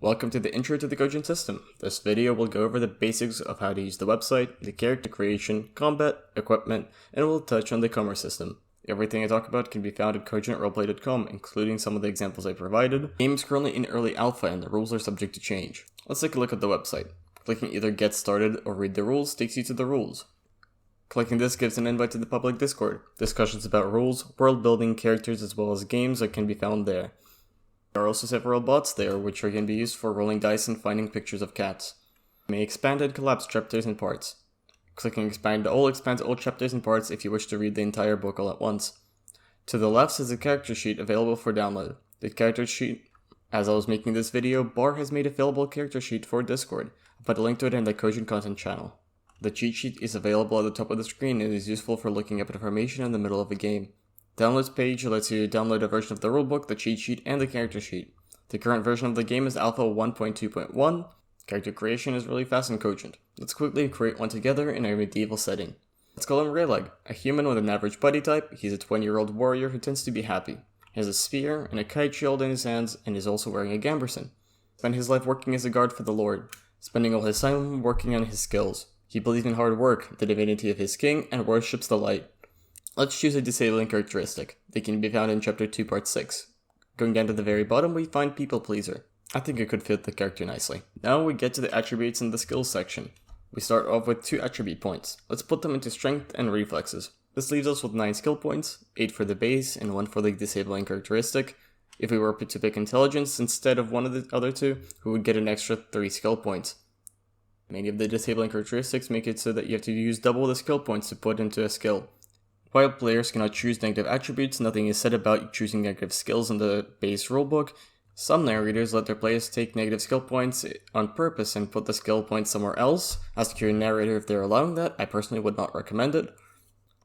Welcome to the intro to the Cogent system. This video will go over the basics of how to use the website, the character creation, combat, equipment, and we'll touch on the commerce system. Everything I talk about can be found at cogentroleplay.com, including some of the examples I provided. The game is currently in early alpha and the rules are subject to change. Let's take a look at the website. Clicking either Get Started or Read the Rules takes you to the rules. Clicking this gives an invite to the public Discord. Discussions about rules, world building, characters, as well as games can be found there. There are also several bots there, which can be used for rolling dice and finding pictures of cats. You may expand and collapse chapters and parts. Clicking Expand All expands all chapters and parts if you wish to read the entire book all at once. To the left is a character sheet available for download. The character sheet, as I was making this video, Bar has made a fillable character sheet for Discord. I'll put a link to it in the Cogent content channel. The cheat sheet is available at the top of the screen and is useful for looking up information in the middle of a game. Downloads page lets you download a version of the rulebook, the cheat sheet, and the character sheet. The current version of the game is Alpha 1.2.1. Character creation is really fast and cogent. Let's quickly create one together in a medieval setting. Let's call him Rayleg, a human with an average body type. He's a 20-year-old warrior who tends to be happy. He has a spear and a kite shield in his hands and is also wearing a gambeson. Spent his life working as a guard for the Lord, spending all his time working on his skills. He believes in hard work, the divinity of his king, and worships the light. Let's choose a disabling characteristic. They can be found in Chapter 2, Part 6. Going down to the very bottom, we find People Pleaser. I think it could fit the character nicely. Now we get to the attributes in the skills section. We start off with 2 attribute points. Let's put them into strength and reflexes. This leaves us with 9 skill points, 8 for the base and 1 for the disabling characteristic. If we were to pick intelligence instead of one of the other 2, we would get an extra 3 skill points. Many of the disabling characteristics make it so that you have to use double the skill points to put into a skill. While players cannot choose negative attributes, nothing is said about choosing negative skills in the base rulebook. Some narrators let their players take negative skill points on purpose and put the skill points somewhere else. Ask your narrator if they're allowing that. I personally would not recommend it.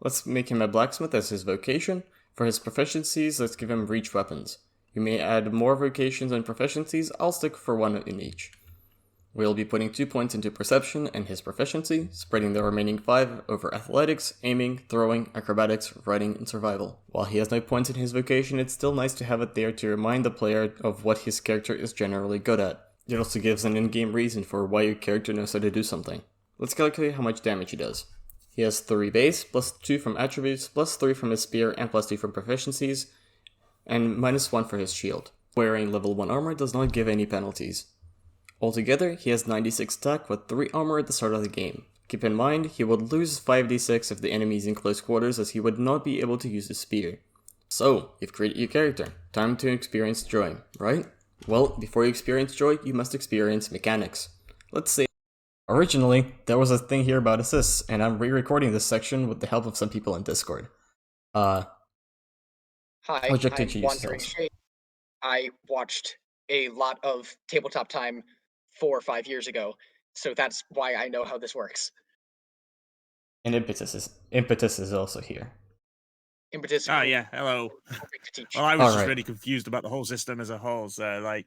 Let's make him a blacksmith as his vocation. For his proficiencies, let's give him reach weapons. You may add more vocations and proficiencies. I'll stick for 1 in each. We'll be putting 2 points into perception and his proficiency, spreading the remaining 5 over athletics, aiming, throwing, acrobatics, writing, and survival. While he has no points in his vocation, it's still nice to have it there to remind the player of what his character is generally good at. It also gives an in-game reason for why your character knows how to do something. Let's calculate how much damage he does. He has 3 base, plus 2 from attributes, plus 3 from his spear, and plus 2 from proficiencies, and minus 1 for his shield. Wearing level 1 armor does not give any penalties. Altogether, he has 96 attack with 3 armor at the start of the game. Keep in mind, he would lose 5d6 if the enemy is in close quarters, as he would not be able to use his spear. So, you've created your character. Time to experience joy, right? Well, before you experience joy, you must experience mechanics. Let's say, originally, there was a thing here about assists, and I'm re-recording this section with the help of some people in Discord. Hi, I'll check I'm to Wandering Shade. I watched a lot of tabletop time 4 or 5 years ago, so that's why I know how this works. And Impytus is also here. Impetus. Oh yeah, hello. To teach. Well, I was just Alright. really confused about the whole system as a whole, so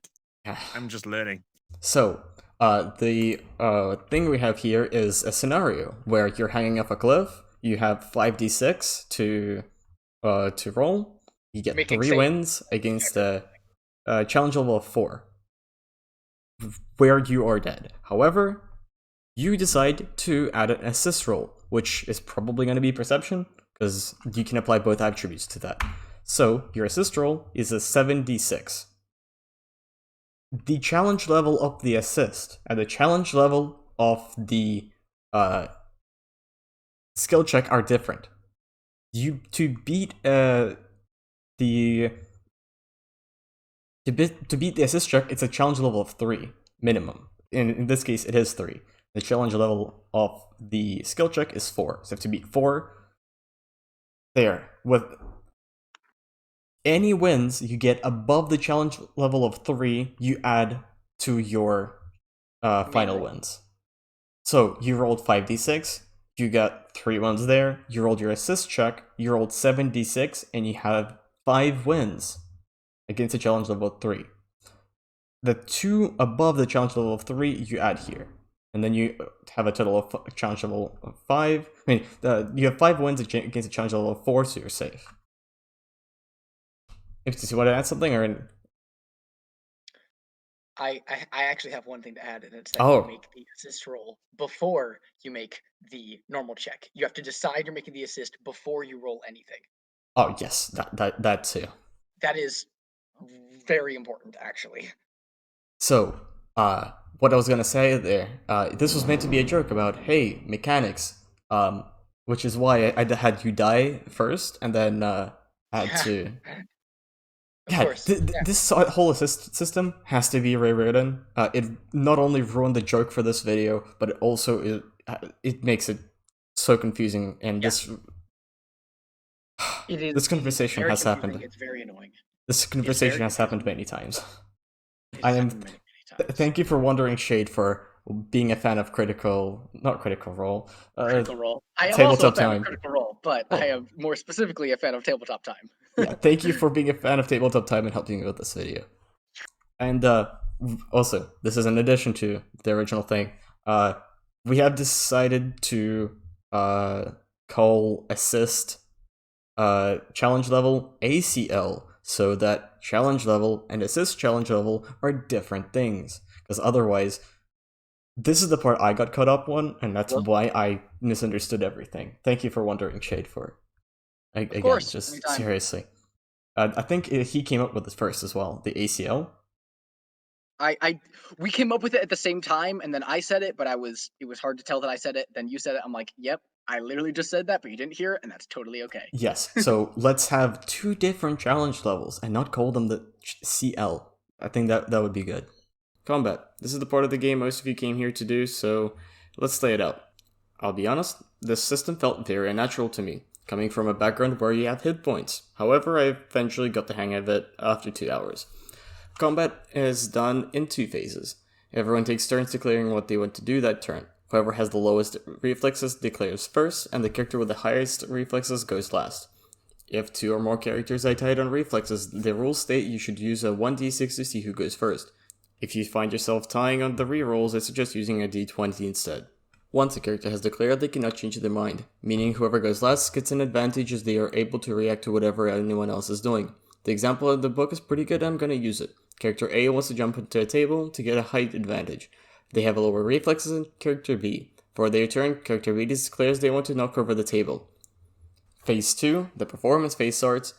I'm just learning. So, the thing we have here is a scenario where you're hanging off a cliff. You have 5d6 to roll. You get 3 wins against a challenge level of 4, where you are dead. However, you decide to add an assist roll, which is probably going to be perception, because you can apply both attributes to that. So, your assist roll is a 7d6. The challenge level of the assist and the challenge level of the skill check are different. To beat the assist check, it's a challenge level of 3 minimum. In this case, it is 3. The challenge level of the skill check is 4. So you have to beat 4. There. With any wins you get above the challenge level of 3, you add to your final wins. So you rolled 5d6, you got 3 wins there, you rolled your assist check, you rolled 7d6, and you have 5 wins against a challenge level of 3. The 2 above the challenge level of 3 you add here. And then you have a total of challenge level of 5. You have 5 wins against a challenge level of 4, so you're safe. If you want to add something, or I actually have one thing to add, and it's that you Oh, make the assist roll before you make the normal check. You have to decide you're making the assist before you roll anything. oh yes, that too. That is very important, actually. So, what I was gonna say there, this was meant to be a joke about, hey, mechanics, which is why I had you die first, and then had Yeah, to. of Yeah, course. Yeah. this whole assist system has to be rewritten. It not only ruined the joke for this video, but it also it makes it so confusing. And Yeah. this It is this conversation very has confusing. happened. It's very annoying. This It's conversation very has happened confusing. many times. It I has am. happened many, many times. Thank you for wondering, Shade, for being a fan of not Critical Role, Critical Role. I am also a Tabletop fan of Time. Critical Role, but I Oh, am more specifically a fan of Tabletop Time. yeah, thank you for being a fan of Tabletop Time and helping me with this video. And also, this is in addition to the original thing. We have decided to call assist challenge level ACL, so that challenge level and assist challenge level are different things. Because otherwise, this is the part I got caught up on, and that's Well, why I misunderstood everything. Thank you for wondering, Shade, for of again, course, just anytime. seriously. I think he came up with it first as well, the ACL. We came up with it at the same time, and then I said it, but it was hard to tell that I said it. Then you said it. I'm like, yep, I literally just said that, but you didn't hear it, and that's totally okay. Yes, so let's have two different challenge levels and not call them the CL. I think that would be good. Combat. This is the part of the game most of you came here to do, so let's lay it out. I'll be honest, this system felt very unnatural to me, coming from a background where you have hit points. However, I eventually got the hang of it after 2 hours. Combat is done in 2 phases. Everyone takes turns declaring what they want to do that turn. Whoever has the lowest reflexes declares first, and the character with the highest reflexes goes last. If 2 or more characters are tied on reflexes, the rules state you should use a 1d6 to see who goes first. If you find yourself tying on the rerolls, I suggest using a d20 instead. Once a character has declared, they cannot change their mind, meaning whoever goes last gets an advantage as they are able to react to whatever anyone else is doing. The example in the book is pretty good, I'm gonna use it. Character A wants to jump into a table to get a height advantage. They have a lower reflexes than character B. For their turn, character B declares they want to knock over the table. Phase 2, the performance phase starts,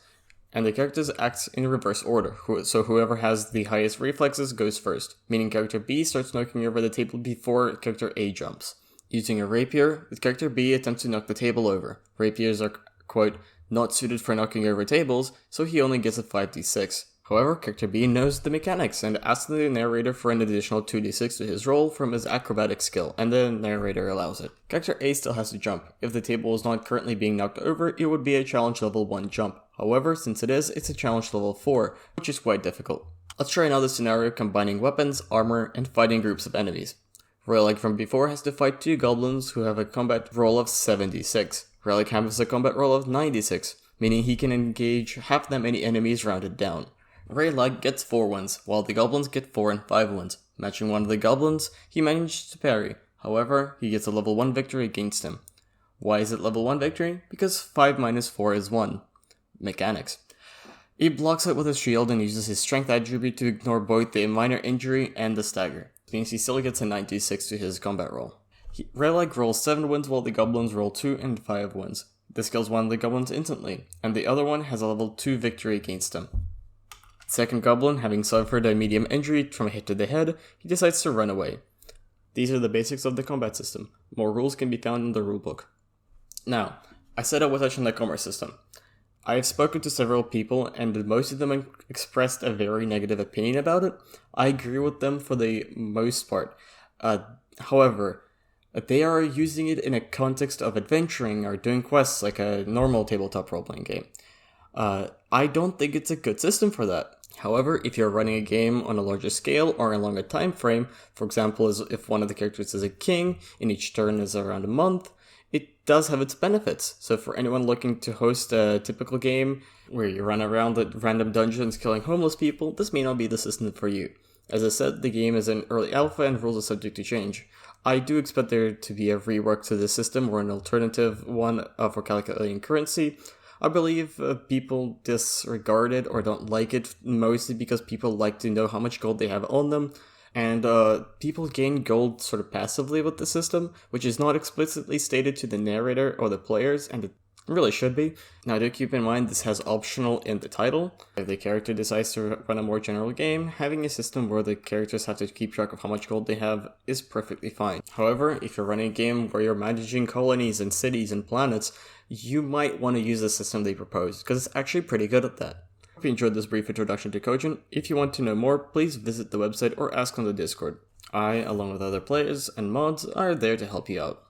and the characters act in reverse order, so whoever has the highest reflexes goes first, meaning character B starts knocking over the table before character A jumps. Using a rapier, the character B attempts to knock the table over. Rapiers are, quote, not suited for knocking over tables, so he only gets a 5d6. However, character B knows the mechanics and asks the narrator for an additional 2d6 to his roll from his acrobatic skill, and the narrator allows it. Character A still has to jump. If the table is not currently being knocked over, it would be a challenge level 1 jump. However, since it is, it's a challenge level 4, which is quite difficult. Let's try another scenario combining weapons, armor, and fighting groups of enemies. Relic from before has to fight 2 goblins who have a combat roll of 76. Relic has a combat roll of 96, meaning he can engage half that many enemies rounded down. Relic gets 4 wins, while the goblins get 4 and 5 wins. Matching one of the goblins, he manages to parry. However, he gets a level 1 victory against him. Why is it level 1 victory? Because 5 minus 4 is 1. Mechanics. He blocks it with his shield and uses his strength attribute to ignore both the minor injury and the stagger. This means he still gets a 96 to his combat roll. Relic rolls 7 wins while the goblins roll 2 and 5 wins. This kills one of the goblins instantly, and the other one has a level 2 victory against him. Second goblin, having suffered a medium injury from a hit to the head, he decides to run away. These are the basics of the combat system. More rules can be found in the rulebook. Now, I said I would touch on the commerce system. I have spoken to several people, and most of them expressed a very negative opinion about it. I agree with them for the most part. However, they are using it in a context of adventuring or doing quests like a normal tabletop role-playing game. I don't think it's a good system for that. However, if you're running a game on a larger scale or a longer time frame, for example, as if one of the characters is a king and each turn is around a month, it does have its benefits. So for anyone looking to host a typical game where you run around at random dungeons killing homeless people, this may not be the system for you. As I said, the game is in early alpha and rules are subject to change. I do expect there to be a rework to the system or an alternative one for calculating currency. I believe people disregard it or don't like it mostly because people like to know how much gold they have on them. And people gain gold sort of passively with the system, which is not explicitly stated to the narrator or the players, and it really should be. Now do keep in mind this has optional in the title. If the character decides to run a more general game, having a system where the characters have to keep track of how much gold they have is perfectly fine. However, if you're running a game where you're managing colonies and cities and planets, you might want to use the system they propose, because it's actually pretty good at that. Hope you enjoyed this brief introduction to Cogent. If you want to know more, please visit the website or ask on the Discord. I, along with other players and mods, are there to help you out.